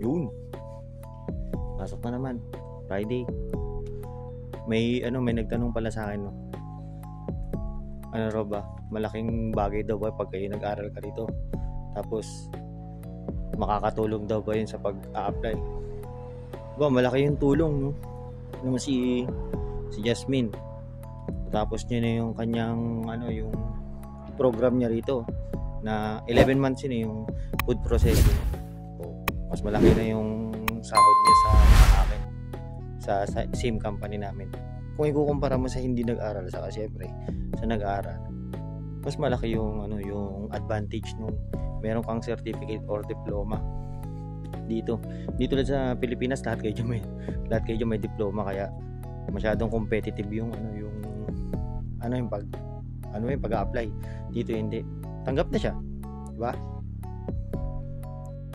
Yun. Pasok na naman. Friday. May nagtanong pala sa akin, no. Ano raw ba? Malaking bagay daw ba pag kayo nag-aral ka rito? Tapos makakatulong daw ba yun sa pag-a-apply? Ba, malaki yung tulong, no? Naman si Jasmine. Tapos niya na yung kanyang yung program niya rito na 11 months yun yung food processing. So, mas malaki na yung sahod niya sa akin sa same company namin. Kung ikukumpara mo sa hindi nag-aral saka siyempre sa nag-aral, mas malaki yung yung advantage nung meron kang certificate or diploma dito lang sa Pilipinas. Lahat kayo may diploma, kaya masyadong competitive yung yung pag-apply. Dito hindi, tanggap na siya, di ba?